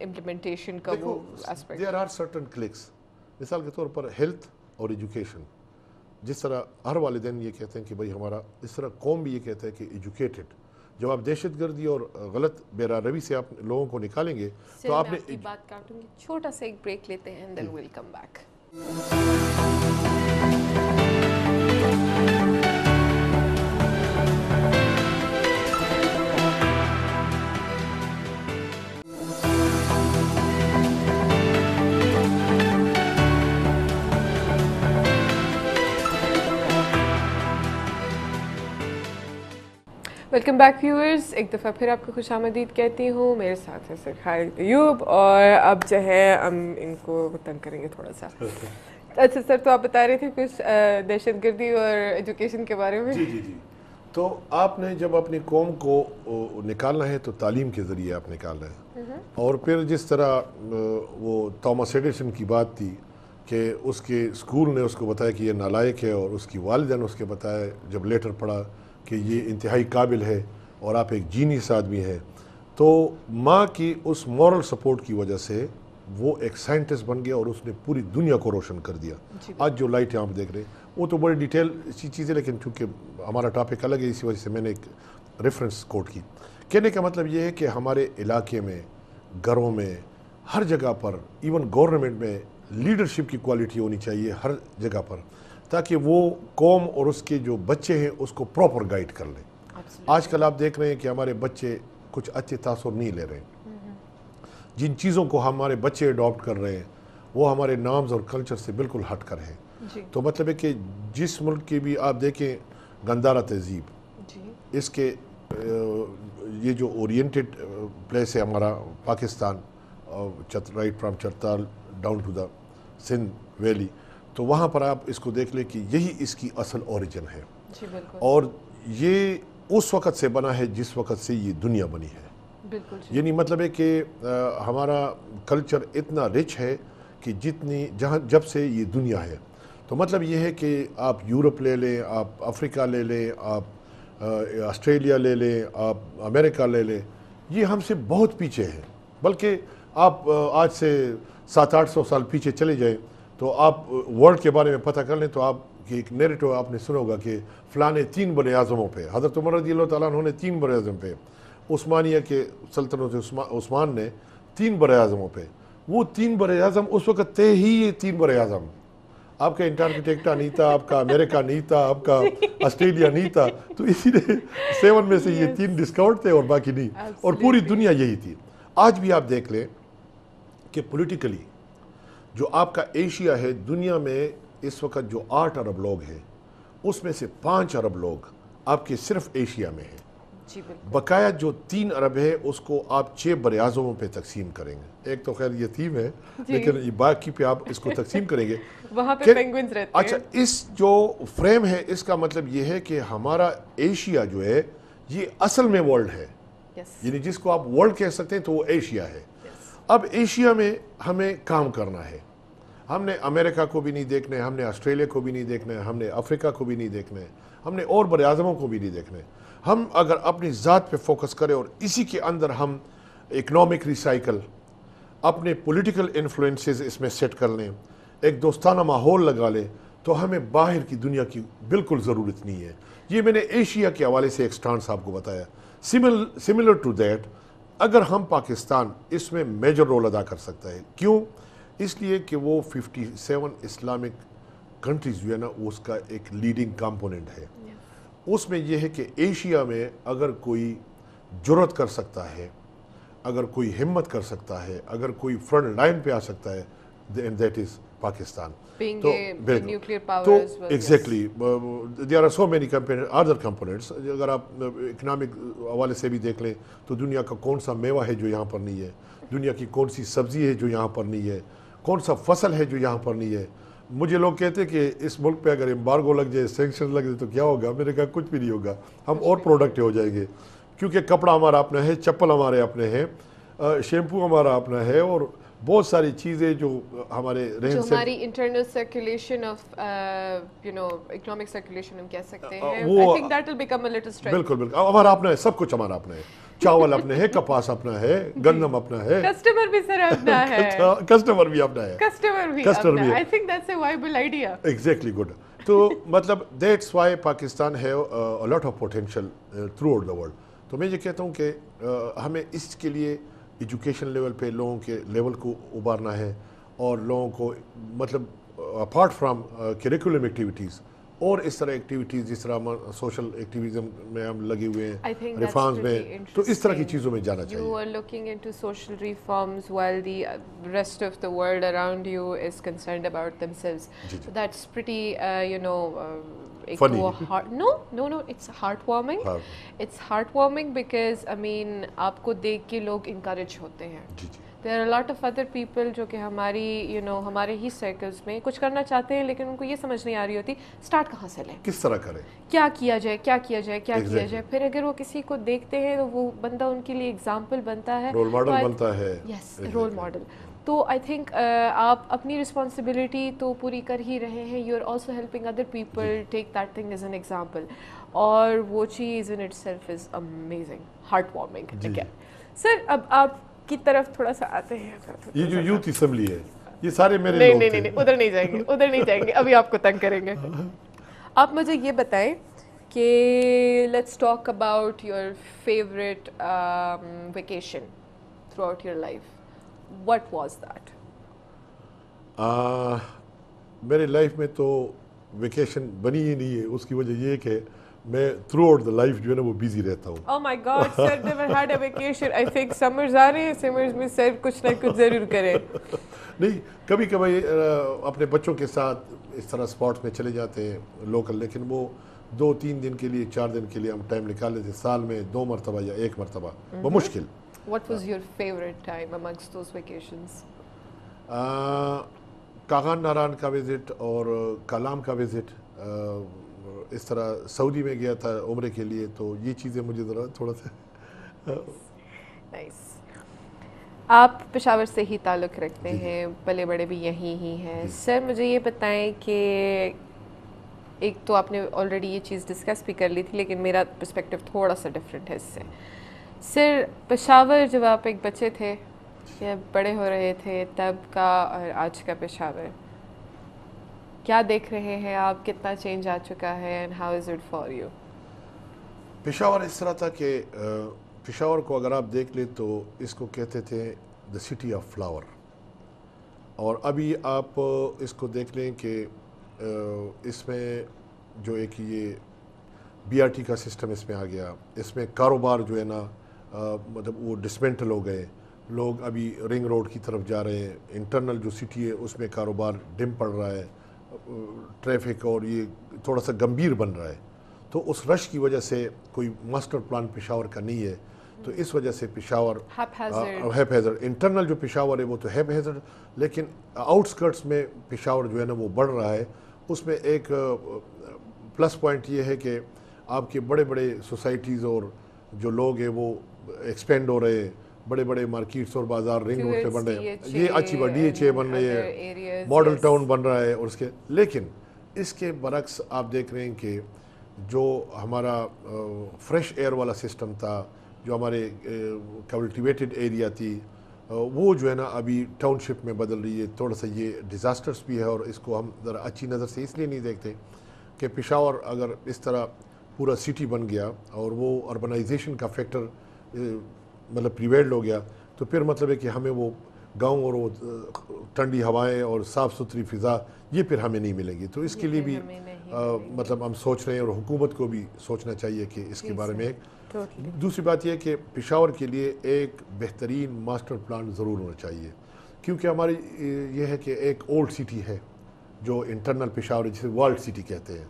implementation کا وہ aspect. There are certain cliques. مثال کے طور پر ہیلتھ اور ایجوکیشن, جس طرح ہر والدین یہ کہتے ہیں کہ بھائی ہمارا, اس طرح قوم بھی یہ کہتا ہے کہ ایجوکیٹڈ. جب آپ دہشت گردی اور غلط بیرا روی سے آپ لوگوں کو نکالیں گے تو آپ نے بات کاٹوں گی, چھوٹا سا ایک بریک لیتے ہیں, and then we'll come back. Welcome back viewers, ایک دفعہ پھر آپ کو خوش آمدید کہتی ہوں. میرے ساتھ ہے سر خالد ایوب، اور اب جو ہے ہم ان کو تنگ کریں گے تھوڑا سا. اچھا سر، تو آپ بتا رہے تھے کچھ دہشت گردی اور ایجوکیشن کے بارے میں. جی. تو آپ نے جب اپنی قوم کو نکالنا ہے تو تعلیم کے ذریعے آپ نکالنا ہے. اور پھر جس طرح وہ تھامس ایڈیسن کی بات تھی کہ اس کے اسکول نے اس کو بتایا کہ یہ نالائق ہے، اور اس کی والدہ نے اس کے بتایا جب لیٹر پڑھا کہ یہ انتہائی قابل ہے اور آپ ایک جینیس آدمی ہیں، تو ماں کی اس مورل سپورٹ کی وجہ سے وہ ایک سائنٹسٹ بن گیا اور اس نے پوری دنیا کو روشن کر دیا. آج جو لائٹ یہاں پہ دیکھ رہے ہیں وہ تو بڑی ڈیٹیل چیز ہے، لیکن چونکہ ہمارا ٹاپک الگ ہے اسی وجہ سے میں نے ایک ریفرنس کوٹ کی. کہنے کا مطلب یہ ہے کہ ہمارے علاقے میں، گھروں میں، ہر جگہ پر، ایون گورنمنٹ میں لیڈرشپ کی کوالٹی ہونی چاہیے ہر جگہ پر، تاکہ وہ قوم اور اس کے جو بچے ہیں اس کو پراپر گائیڈ کر لیں. آج کل آپ دیکھ رہے ہیں کہ ہمارے بچے کچھ اچھے تاثر نہیں لے رہے ہیں. جن چیزوں کو ہمارے بچے اڈاپٹ کر رہے ہیں وہ ہمارے نامز اور کلچر سے بالکل ہٹ کر ہیں. تو مطلب ہے کہ جس ملک کی بھی آپ دیکھیں گندھارا تہذیب، اس کے یہ جو اورینٹڈ پلیس ہے ہمارا Pakistan, right from Chitral down to the Sindh valley, تو وہاں پر آپ اس کو دیکھ لیں کہ یہی اس کی اصل اوریجن ہے. اور یہ اس وقت سے بنا ہے جس وقت سے یہ دنیا بنی ہے. یعنی مطلب ہے کہ ہمارا کلچر اتنا رچ ہے کہ جب سے یہ دنیا ہے. تو مطلب یہ ہے کہ آپ یورپ لے لیں، آپ افریقہ لے لیں، آپ آسٹریلیا لے لیں، آپ امریکہ لے لیں، یہ ہم سے بہت پیچھے ہیں. بلکہ آپ آج سے 700-800 سال پیچھے چلے جائیں تو آپ ورلڈ کے بارے میں پتہ کر لیں تو آپ کی ایک نیریٹو آپ نے سنا ہوگا کہ فلاں 3 بر اعظموں پہ، حضرت عمر رضی اللہ تعالیٰ عنہ نے 3 بر اعظم پہ، عثمانیہ کے سلطنت عثمان نے 3 بر اعظموں پہ، وہ 3 بر اعظم اس وقت تھے ہی یہ 3 بر اعظم. آپ کا انٹارکٹیکا نہیں تھا، آپ کا امریکہ نہیں تھا، آپ کا آسٹریلیا نہیں تھا، تو اسی لیے 7 میں سے یہ 3 ڈسکاؤنٹ تھے اور باقی نہیں، اور پوری دنیا یہی تھی. آج بھی آپ دیکھ لیں کہ پولیٹیکلی جو آپ کا ایشیا ہے، دنیا میں اس وقت جو 8 ارب لوگ ہیں اس میں سے 5 ارب لوگ آپ کے صرف ایشیا میں ہیں. بقایا جو 3 ارب ہے اس کو آپ 6 بر اعظموں پہ تقسیم کریں گے. ایک تو خیر یتیم ہے لیکن یہ باقی پہ آپ اس کو تقسیم کریں گے. وہاں پہ پینگوئنز رہتے ہیں. اچھا، اس جو فریم ہے اس کا مطلب یہ ہے کہ ہمارا ایشیا جو ہے یہ اصل میں ورلڈ ہے. یعنی جس کو آپ ورلڈ کہہ سکتے ہیں تو وہ ایشیا ہے. اب ایشیا میں ہمیں کام کرنا ہے. ہم نے امریکہ کو بھی نہیں دیکھنا ہے، ہم نے آسٹریلیا کو بھی نہیں دیکھنا ہے، ہم نے افریقہ کو بھی نہیں دیکھنا ہے، ہم نے اور بر اعظموں کو بھی نہیں دیکھنا ہے. ہم اگر اپنی ذات پہ فوکس کریں اور اسی کے اندر ہم اکنامک ریسائیکل، اپنے پولیٹیکل انفلوئنسز اس میں سیٹ کر لیں، ایک دوستانہ ماحول لگا لیں، تو ہمیں باہر کی دنیا کی بالکل ضرورت نہیں ہے. یہ میں نے ایشیا کے حوالے سے ایک سٹانس آپ کو بتایا. سملر ٹو دیٹ اگر ہم پاکستان اس میں میجر رول ادا کر سکتا ہے. کیوں؟ اس لیے کہ وہ 57 اسلامک کنٹریز جو ہے نا اس کا ایک لیڈنگ کمپوننٹ ہے. اس میں یہ ہے کہ ایشیا میں اگر کوئی جرأت کر سکتا ہے، اگر کوئی ہمت کر سکتا ہے، اگر کوئی فرنٹ لائن پہ آ سکتا ہے، دیٹ از پاکستان. تو exactly there are so many other components. اگر آپ اکنامک حوالے سے بھی دیکھ لیں تو دنیا کا کون سا میوہ ہے جو یہاں پر نہیں ہے، دنیا کی کون سی سبزی ہے جو یہاں پر نہیں ہے، کون سا فصل ہے جو یہاں پر نہیں ہے. مجھے لوگ کہتے ہیں کہ اس ملک پہ اگر امبارگو لگ جائے، سینکشن لگ جائے تو کیا ہوگا؟ میں نے کہا کچھ بھی نہیں ہوگا، ہم اور پروڈکٹ ہو جائیں گے. کیونکہ کپڑا ہمارا اپنا ہے، چپل ہمارے اپنے ہیں، شیمپو ہمارا اپنا ہے، اور بہت ساری چیزیں جو ہمارے رہن سے ہماری internal circulation of economic circulation ہم کہہ سکتے ہیں. I think that will become a little strength. بالکل ہمارا اپنا ہے، سب کچھ ہمارا اپنا ہے. چاول اپنے ہے، کپاس اپنا ہے، گندم اپنا ہے، کسٹمر بھی سر اپنا ہے، کسٹمر بھی اپنا ہے، کسٹمر بھی اپنا ہے. I think that's a viable idea. Exactly good. تو مطلب that's why Pakistan have a lot of potential throughout the world. تو میں یہ کہتا ہوں کہ ہمیں اس کے لیے ایجوکیشن لیول پہ لوگوں کے لیول کو ابھارنا ہے، اور لوگوں کو مطلب اپارٹ فرام کریکولم ایکٹیویٹیز اور اس طرح ایکٹیویٹیز جس طرح سوشل ایکٹیویزم میں ہم لگے ہوئے ہیں ریفارمز میں, تو اس طرح کی چیزوں میں جانا چاہیے. You are looking into social reforms while the rest of the world around you is concerned about themselves. So that's pretty, funny. No, it's heartwarming. It's heartwarming because, I mean, آپ کو دیکھ کے لوگ encourage ہوتے ہیں. There are a lot of other people جو کہ ہماری ہمارے ہی سرکلز میں کچھ کرنا چاہتے ہیں لیکن ان کو یہ سمجھ نہیں آ رہی ہوتی اسٹارٹ کہاں سے لیں, کس طرح کریں, کیا کیا جائے. پھر اگر وہ کسی کو دیکھتے ہیں تو وہ بندہ ان کے لیے ایگزامپل بنتا ہے, رول ماڈل بنتا ہے. یس, رول ماڈل. تو آئی تھنک آپ اپنی رسپانسبلٹی تو پوری کر ہی رہے ہیں, you are also helping other people take that thing as an example, اور وہ چیز in itself is amazing, heart warming. ٹھیک ہے سر, اب آپ کی طرف تھوڑا سا آتے ہیں. یہ جو یوتھ اسمبلی ہے یہ سارے میرے لوگ تھے. نہیں, ادھر نہیں جائیں گے, ابھی آپ کو تنگ کریں گے. آپ مجھے یہ بتائیں کہ let's talk about your favourite vacation through out your life. What was that? میرے لائف میں تو ویکیشن بنی ہی نہیں ہے. اس کی وجہ یہ کہ میں تھرو آؤٹ دا لائف جو ہے نا وہ بیزی رہتا ہوں. Oh my God, sir, never had a vacation. I think summers آ رہے ہیں, summers میں سر کچھ نہ کچھ ضرور کریں. نہیں, کبھی کبھی اپنے بچوں کے ساتھ اس طرح اسپاٹس میں چلے جاتے ہیں لوکل, لیکن وہ 2-3 دن کے لیے 4 دن کے لیے ہم ٹائم نکال لیتے ہیں, سال میں 2 مرتبہ یا 1 مرتبہ, وہ مشکل. What was your favorite time amongst those vacations? Kaghan Naran کا وزٹ اور کلام کا وزٹ, اس طرح سعودی میں گیا تھا عمرے کے لیے, تو یہ چیزیں مجھے ذرا تھوڑا سا. نائس. آپ پشاور سے ہی تعلق رکھتے ہیں, پلے بڑے بھی یہیں ہی ہیں. سر مجھے یہ بتائیں کہ ایک تو آپ نے آلریڈی یہ چیز ڈسکس بھی کر لی تھی لیکن میرا پرسپیکٹیو تھوڑا سا ڈفرینٹ ہے اس سے. سر پشاور جب آپ ایک بچے تھے یا بڑے ہو رہے تھے تب کا اور آج کا پشاور کیا دیکھ رہے ہیں آپ, کتنا چینج آ چکا ہے, and how is it for you? Peshawar اس طرح تھا کہ پشاور کو اگر آپ دیکھ لیں تو اس کو کہتے تھے دا سٹی آف فلاور, اور ابھی آپ اس کو دیکھ لیں کہ اس میں جو ایک یہ BRT کا سسٹم اس میں آ گیا, اس میں کاروبار جو ہے نا مطلب وہ ڈسمنٹل ہو گئے, لوگ ابھی رنگ روڈ کی طرف جا رہے ہیں, انٹرنل جو سٹی ہے اس میں کاروبار ڈم پڑ رہا ہے, ٹریفک اور یہ تھوڑا سا گمبھیر بن رہا ہے. تو اس رش کی وجہ سے کوئی ماسٹر پلان پشاور کا نہیں ہے, تو اس وجہ سے پشاور ہیپ ہیزرڈ, انٹرنل جو پشاور ہے وہ تو ہیپ ہیزرڈ, لیکن آؤٹسکرٹس میں پشاور جو ہے نا وہ بڑھ رہا ہے. اس میں ایک پلس پوائنٹ یہ ہے کہ آپ کے بڑے بڑے سوسائٹیز اور جو لوگ ہیں وہ ایکسپینڈ ہو رہے ہیں, بڑے بڑے مارکیٹس اور بازار رنگ روڈ پہ بن رہے ہیں, یہ اچھی بات, DHA بن رہی ہے, ماڈل ٹاؤن بن رہا ہے, اور اس کے لیکن اس کے برعکس آپ دیکھ رہے ہیں کہ جو ہمارا فریش ایئر والا سسٹم تھا, جو ہمارے کلٹیویٹڈ ایریا تھی, وہ جو ہے نا ابھی ٹاؤن شپ میں بدل رہی ہے. تھوڑا سا یہ ڈیزاسٹرس بھی ہے, اور اس کو ہم ذرا اچھی نظر سے اس لیے نہیں دیکھتے کہ پشاور اگر اس طرح پورا سٹی بن گیا اور وہ اربنائزیشن کا فیکٹر مطلب پریویلڈ ہو گیا, تو پھر مطلب ہے کہ ہمیں وہ گاؤں اور وہ ٹھنڈی ہوائیں اور صاف ستھری فضا یہ پھر ہمیں نہیں ملے گی. تو اس کے لیے بھی مطلب ہم سوچ رہے ہیں, اور حکومت کو بھی سوچنا چاہیے کہ اس کے بارے میں. دوسری بات یہ ہے کہ پشاور کے لیے ایک بہترین ماسٹر پلان ضرور ہونا چاہیے, کیونکہ ہماری یہ ہے کہ ایک اولڈ سٹی ہے جو انٹرنل پشاور جسے ورلڈ سٹی کہتے ہیں,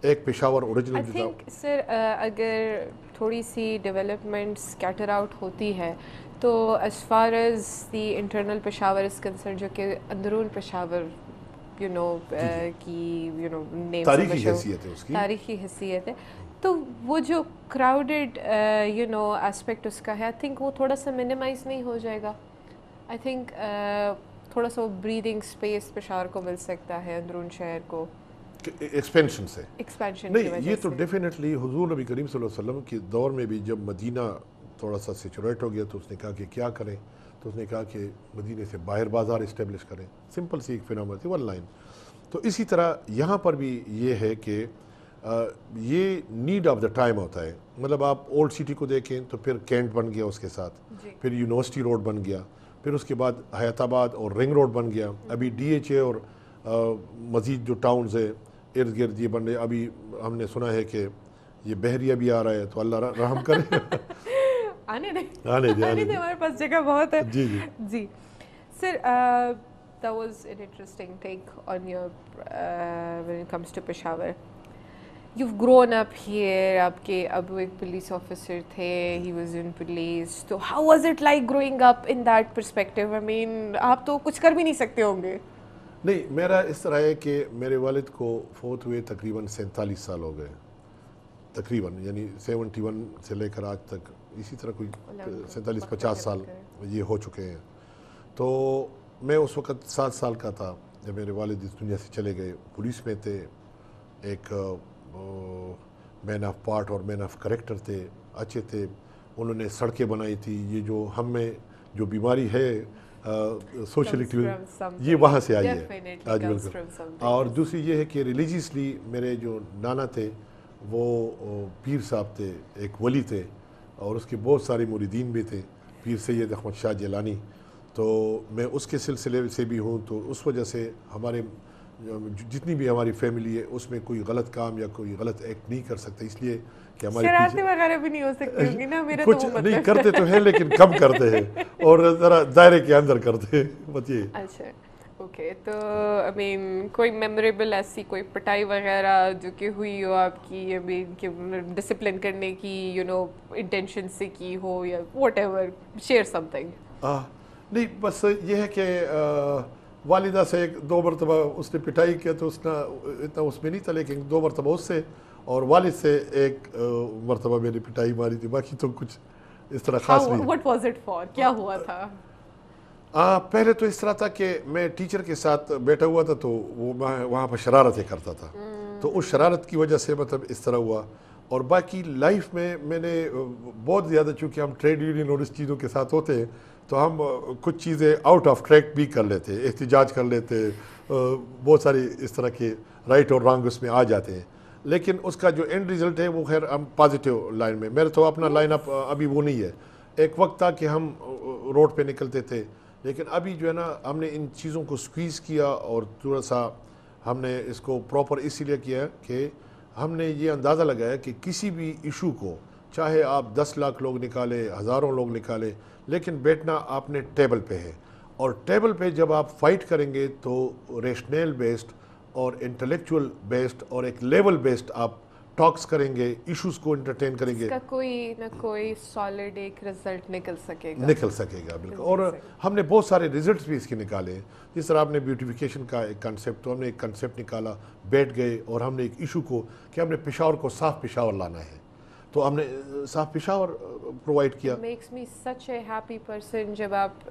ایک پشاور اوریجنل. آئی تھنک سر اگر تھوڑی سی ڈیولپمنٹ اسکیٹر آؤٹ ہوتی ہے تو as far as the internal Peshawar is concern, جو کہ اندرون پشاور کی تاریخی حیثیت ہے, اس کی تاریخی حیثیت ہے, تو وہ جو کراؤڈڈ ایسپیکٹ اس کا ہے, آئی تھنک وہ تھوڑا سا منیمائز نہیں ہو جائے گا. آئی تھنک تھوڑا سا بریدنگ اسپیس پشاور کو مل سکتا ہے اندرون شہر کو ایکسپینشن سے. ایکسپینشن نہیں, یہ تو ڈیفینیٹلی حضور نبی کریم صلی اللہ علیہ وسلم کے دور میں بھی جب مدینہ تھوڑا سا سیچوریٹ ہو گیا تو اس نے کہا کہ کیا کریں, تو اس نے کہا کہ مدینے سے باہر بازار اسٹیبلش کریں. سمپل سی ایک فنامر تھی, 1 لائن. تو اسی طرح یہاں پر بھی یہ ہے کہ یہ نیڈ آف دا ٹائم ہوتا ہے. مطلب آپ اولڈ سٹی کو دیکھیں تو پھر کینٹ بن گیا اس کے ساتھ, پھر یونیورسٹی روڈ بن گیا, پھر اس کے بعد حیات آباد اور رنگ روڈ بن گیا, ابھی DHA اور مزید جو ٹاؤنز ہیں ارد گرد یہ بن رہے. ابھی ہم نے سنا ہے کہ یہ بحریہ بھی آ رہا ہے, تو اللہ رحم کرے. آنے دیں ہمارے پاس جگہ بہت ہے. جی سر, that was an interesting take on your when it comes to Peshawar. You've grown up here. آپ کے ابو ایک پولیس آفیسر تھے, he was in police. تو how was it like growing up in that perspective? I mean, آپ تو کچھ کر بھی نہیں سکتے ہوں گے. نہیں, میرا اس طرح ہے کہ میرے والد کو فوت ہوئے تقریباً 47 سال ہو گئے تقریباً, یعنی 71 سے لے کر آج تک اسی طرح کوئی 47-50 سال یہ ہو چکے ہیں. تو میں اس وقت 7 سال کا تھا جب میرے والد اس دنیا سے چلے گئے. پولیس میں تھے, ایک مین آف پارٹ اور مین آف کریکٹر تھے, اچھے تھے. انہوں نے سڑکیں بنائی تھی. یہ جو ہم میں جو بیماری ہے سوشل ایکٹیویٹی, یہ وہاں سے آئی ہے آج بالکل. اور دوسری یہ ہے کہ ریلیجیسلی میرے جو نانا تھے وہ پیر صاحب تھے, ایک ولی تھے, اور اس کے بہت سارے مریدین بھی تھے, پیر سید احمد شاہ جیلانی. تو میں اس کے سلسلے سے بھی ہوں, تو اس وجہ سے ہمارے جتنی بھی ہماری فیملی ہے اس میں کوئی غلط کام یا کوئی غلط ایکٹ نہیں کر سکتا, اس لیے کہ ہمارے شرارتیں وغیرہ بھی نہیں ہو سکتی ہوں گی نا. میرا کچھ نہیں کرتے تو ہیں لیکن کم کرتے ہیں اور ذرا دائرے کے اندر کرتے ہیں. بتائیے. اچھا اوکے, تو آئی مین کوئی میموریبل ایسی کوئی پٹائی وغیرہ جو کہ ہوئی ہو آپ کی, آئی مین کہ ڈسپلن کرنے کی یو نو انٹینشن سے کی ہو, یا what ever, share some thing. نہیں, بس یہ ہے کہ والدہ سے 2 مرتبہ اس نے پٹائی کیا تو اس نے اتنا اس میں نہیں تھا, لیکن 2 مرتبہ اس سے, اور والد سے 1 مرتبہ میں نے پٹائی ماری تھی. باقی تو کچھ اس طرح خاص نہیں. What was it for? کیا ہوا تھا؟ پہلے تو اس طرح تھا کہ میں ٹیچر کے ساتھ بیٹھا ہوا تھا, تو وہ وہاں پر شرارتیں کرتا تھا, تو اس شرارت کی وجہ سے مطلب اس طرح ہوا. اور باقی لائف میں نے بہت زیادہ, چونکہ ہم ٹریڈ یونین اور اس چیزوں کے ساتھ ہوتے ہیں, تو ہم کچھ چیزیں آؤٹ آف ٹریک بھی کر لیتے, احتجاج کر لیتے, بہت ساری اس طرح کے رائٹ اور رانگ اس میں آ جاتے ہیں. لیکن اس کا جو اینڈ ریزلٹ ہے وہ خیر ہم پازیٹیو لائن میں, میرا تو اپنا لائن اپ ابھی وہ نہیں ہے. ایک وقت تھا کہ ہم روڈ پہ نکلتے تھے, لیکن ابھی جو ہے نا ہم نے ان چیزوں کو سکویز کیا, اور تھوڑا سا ہم نے اس کو پراپر اسی لیے کیا کہ ہم نے یہ اندازہ لگایا کہ کسی بھی ایشو کو, چاہے آپ 10 لاکھ لوگ نکالے, ہزاروں لوگ نکالے, لیکن بیٹھنا آپ نے ٹیبل پہ ہے. اور ٹیبل پہ جب آپ فائٹ کریں گے تو ریشنل بیسڈ اور انٹلیکچول بیسڈ اور ایک لیول بیسڈ آپ ٹاکس کریں گے, ایشوز کو انٹرٹین کریں گے, اس کا کوئی نہ کوئی سالڈ ایک رزلٹ نکل سکے گا بالکل. اور ہم نے بہت سارے ریزلٹس بھی اس کے نکالے. جس طرح آپ نے بیوٹیفیکیشن کا ایک کنسیپٹ, تو ہم نے ایک کنسیپٹ نکالا, بیٹھ گئے, اور ہم نے ایک ایشو کو کہ ہم نے پشاور کو صاف پشاور لانا ہے, تو ہم نے صاف پشاور پرووائڈ کیا. Makes me such a happy person جب آپ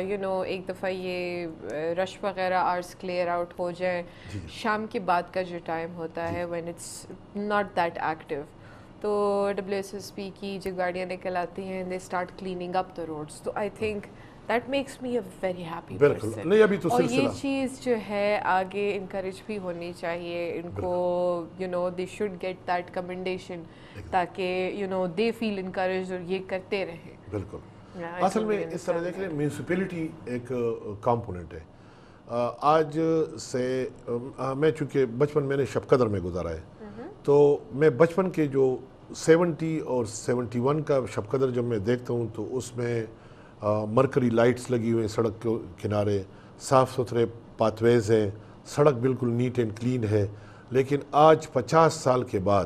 یو نو ایک دفعہ یہ رش وغیرہ آرس کلیئر آؤٹ ہو جائیں, شام کے بعد کا جو ٹائم ہوتا ہے when it's not that active, تو WSSP کی جو گاڑیاں نکل آتی ہیں, they start cleaning up the roads, تو I think that makes me a very happy person. اور یہ چیز جو ہے آگے انکریج بھی ہونی چاہیے ان کو, you know they should get that commendation, تاکہ you know they feel encourage اور یہ کرتے رہیں. بالکل. اصل میں اس طرح دیکھ لیں, میونسپلٹی ایک کمپوننٹ ہے. آج سے میں چونکہ بچپن میں نے شب قدر میں گزارا ہے, تو میں بچپن کے جو 70 اور 71 کا شب قدر جب میں دیکھتا ہوں, تو اس میں مرکری لائٹس لگی ہوئی ہیں سڑک کے کنارے, صاف ستھرے پاتھ ویز ہیں, سڑک بالکل نیٹ اینڈ کلین ہے. لیکن آج 50 سال کے بعد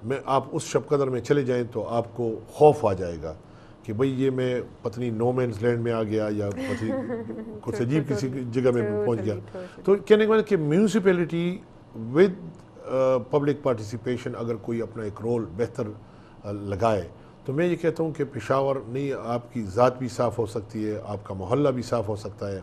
میں آپ اس شب قدر میں چلے جائیں تو آپ کو خوف آ جائے گا کہ بھئی یہ میں پتنی نو مینز لینڈ میں آ گیا, یا پتنی کچھ عجیب کسی جگہ میں پہنچ گیا. تو کہنے کا مطلب کہ میونسپلٹی ود پبلک پارٹیسپیشن اگر کوئی اپنا ایک رول بہتر لگائے, تو میں یہ کہتا ہوں کہ پشاور نہیں, آپ کی ذات بھی صاف ہو سکتی ہے, آپ کا محلہ بھی صاف ہو سکتا ہے.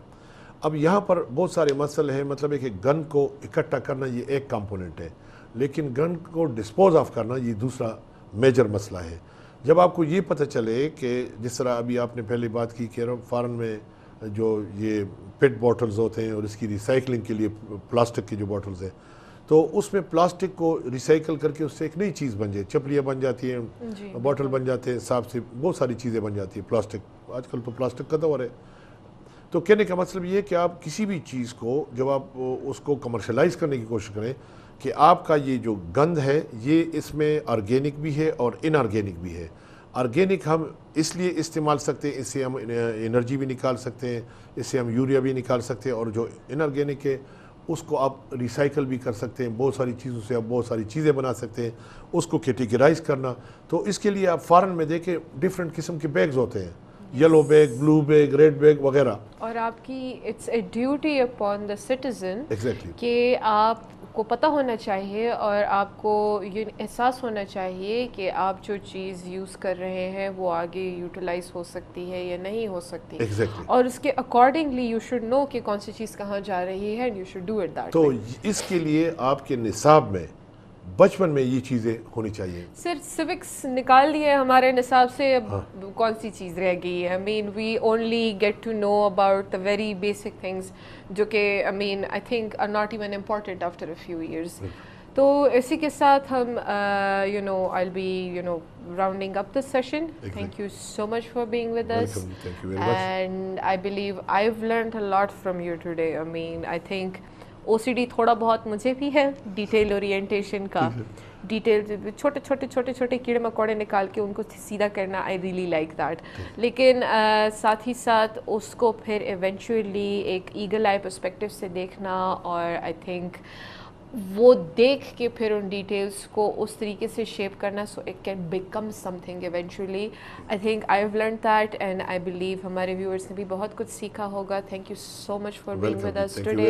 اب یہاں پر بہت سارے مسئلے ہیں, مطلب ہے کہ گن کو اکٹھا کرنا یہ ایک کمپوننٹ ہے, لیکن گن کو ڈسپوز آف کرنا یہ دوسرا میجر مسئلہ ہے. جب آپ کو یہ پتہ چلے کہ جس طرح ابھی آپ نے پہلے بات کی کہ فارن میں جو یہ پیٹ باٹلز ہوتے ہیں اور اس کی ریسائکلنگ کے لیے پلاسٹک کی جو باٹلز ہیں, تو اس میں پلاسٹک کو ریسائیکل کر کے اس سے ایک نئی چیز بن جائے, چپلیاں بن جاتی ہیں, باٹل بن جاتے ہیں, صاف سے بہت ساری چیزیں بن جاتی ہیں. پلاسٹک آج کل تو پلاسٹک کا دور ہے. تو کہنے کا مطلب یہ ہے کہ آپ کسی بھی چیز کو جب آپ اس کو کمرشلائز کرنے کی کوشش کریں کہ آپ کا یہ جو گند ہے یہ اس میں آرگینک بھی ہے اور ان آرگینک بھی ہے. آرگینک ہم اس لیے استعمال سکتے ہیں, اس سے ہم انرجی بھی نکال سکتے ہیں, اس سے ہم یوریا بھی نکال سکتے ہیں, اور جو ان آرگینک ہے اس کو آپ ریسائیکل بھی کر سکتے ہیں, بہت ساری چیزوں سے آپ بہت ساری چیزیں بنا سکتے ہیں. اس کو کیٹیگرائز کرنا, تو اس کے لیے آپ فارن میں دیکھیں ڈفرینٹ قسم کے بیگز ہوتے ہیں, yellow bag, blue bag, red bag وغیرہ. اور آپ کی it's a duty upon the citizen exactly کہ آپ کو پتہ ہونا چاہیے اور آپ کو یہ احساس ہونا چاہیے کہ آپ جو چیز یوز کر رہے ہیں وہ آگے یوٹیلائز ہو سکتی ہے یا نہیں ہو سکتی, اور اس کے اکارڈنگلی یو شوڈ نو کہ کون سی چیز کہاں جا رہی ہے, and you should do it that. تو اس کے لیے آپ کے نصاب میں بچپن میں یہ چیزیں ہونی چاہیے. صرف سوکس نکال دیے ہمارے نصاب سے, اب کون سی چیز رہ گئی ہے؟ I mean we only get to know about the very basic things جو کہ I mean I think are not even important after a few years. تو اسی کے ساتھ ہم you know I will be you know rounding up this session. Thank you so much for being with us. Welcome. Thank you very much. And I believe I've learned a lot from you today. I mean, I think OCD تھوڑا بہت مجھے بھی ہے, detail orientation کا, detail چھوٹے چھوٹے چھوٹے چھوٹے کیڑے مکوڑے نکال کے ان کو سیدھا کرنا, آئی ریئلی لائک دیٹ. لیکن ساتھ ہی ساتھ اس کو پھر ایونچولی ایک ایگل آئی پرسپیکٹیو سے دیکھنا, اور آئی تھنک وہ دیکھ کے پھر ان ڈیٹیلس کو اس طریقے سے شیپ کرنا, so it can become something eventually. I think I have learn that, and I believe ہمارے ویورس نے بھی بہت کچھ سیکھا ہوگا. Thank you so much for being with us today,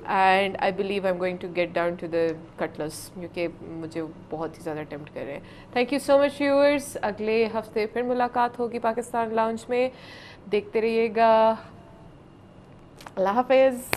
and I believe I am going to get down to the cutlass, کیونکہ مجھے بہت ہی زیادہ اٹیمپٹ کر رہے ہیں. Thank you so much viewers. اگلے ہفتے پھر ملاقات ہوگی پاکستان لاؤنج میں, دیکھتے رہیے گا. اللہ حافظ.